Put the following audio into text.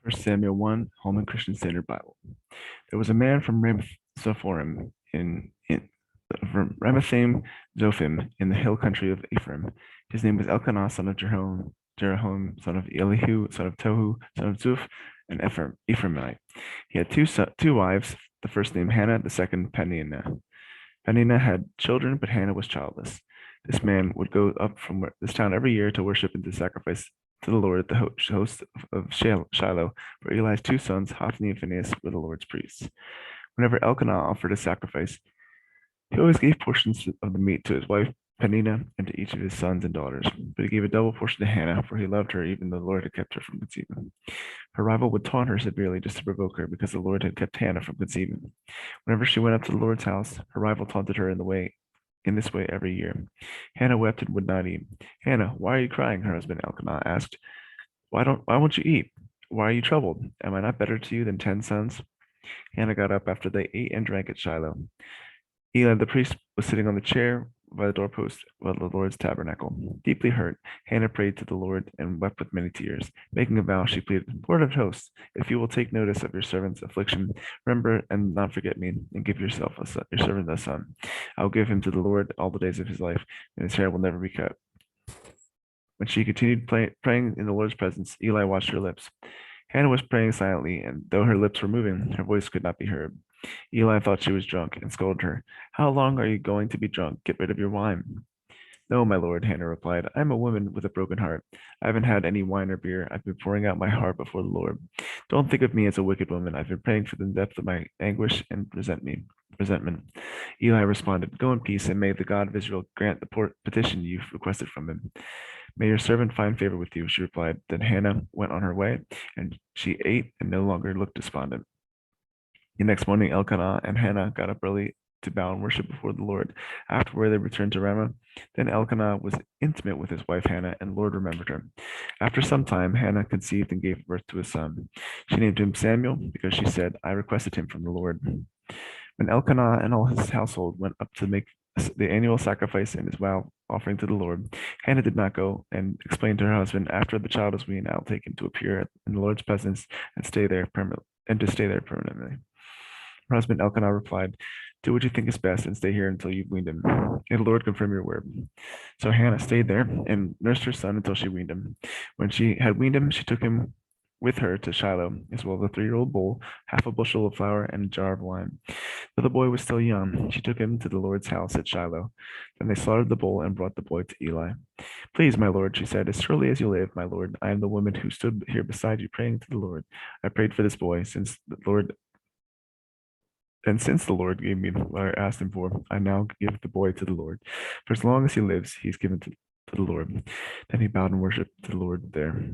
First Samuel 1, Holman Christian Standard Bible. There was a man from Ramathaim from Ramathaim Zophim in the hill country of Ephraim. His name was Elkanah, son of Jeroham, son of Elihu, son of Tohu, son of Zuph, an Ephraimite. He had two wives, the first named Hannah, the second Peninnah. Peninnah had children, but Hannah was childless. This man would go up from this town every year to worship and to sacrifice to the Lord at the host of Shiloh, for Eli's two sons, Hophni and Phinehas, were the Lord's priests. Whenever Elkanah offered a sacrifice, he always gave portions of the meat to his wife Peninnah and to each of his sons and daughters, but he gave a double portion to Hannah, for he loved her even though the Lord had kept her from conceiving. Her rival would taunt her severely just to provoke her, because the Lord had kept Hannah from conceiving. Whenever she went up to the Lord's house, her rival taunted her in this way every year. Hannah wept and would not eat. Hannah, why are you crying? Her husband Elkanah asked. Why won't you eat? Why are you troubled? Am I not better to you than 10 sons? Hannah got up after they ate and drank at Shiloh. Eli the priest was sitting on the chair by the doorpost of the Lord's tabernacle. Deeply hurt, Hannah prayed to the Lord and wept with many tears. Making a vow, she pleaded, Lord of hosts, if you will take notice of your servant's affliction, remember and not forget me, and give your servant a son. I will give him to the Lord all the days of his life, and his hair will never be cut. When she continued praying in the Lord's presence, Eli watched her lips. Hannah was praying silently, and though her lips were moving, her voice could not be heard. Eli thought she was drunk and scolded her. How long are you going to be drunk? Get rid of your wine. No, my lord, Hannah replied. I am a woman with a broken heart. I haven't had any wine or beer. I've been pouring out my heart before the Lord. Don't think of me as a wicked woman. I've been praying for the depth of my anguish and resentment. Eli responded, Go in peace, and may the God of Israel grant the petition you've requested from him. May your servant find favor with you, she replied. Then Hannah went on her way, and she ate and no longer looked despondent. The next morning, Elkanah and Hannah got up early to bow and worship before the Lord. Afterward, they returned to Ramah. Then Elkanah was intimate with his wife Hannah, and the Lord remembered her. After some time, Hannah conceived and gave birth to a son. She named him Samuel because she said, I requested him from the Lord. When Elkanah and all his household went up to make the annual sacrifice and his vow offering to the Lord, Hannah did not go, and explained to her husband, After the child is weaned, I'll take him to appear in the Lord's presence and stay there permanently. Her husband Elkanah replied, Do what you think is best and stay here until you've weaned him. May the Lord confirm your word. So Hannah stayed there and nursed her son until she weaned him. When she had weaned him, she took him with her to Shiloh, as well as a 3-year-old bull, half a bushel of flour, and a jar of wine. Though the boy was still young, she took him to the Lord's house at Shiloh. Then they slaughtered the bull and brought the boy to Eli. Please, my Lord, she said, as surely as you live, my Lord, I am the woman who stood here beside you praying to the Lord. I prayed for this boy, since the Lord gave me what I asked him for, I now give the boy to the Lord. For as long as he lives, he's given to the Lord. Then he bowed and worshipped the Lord there.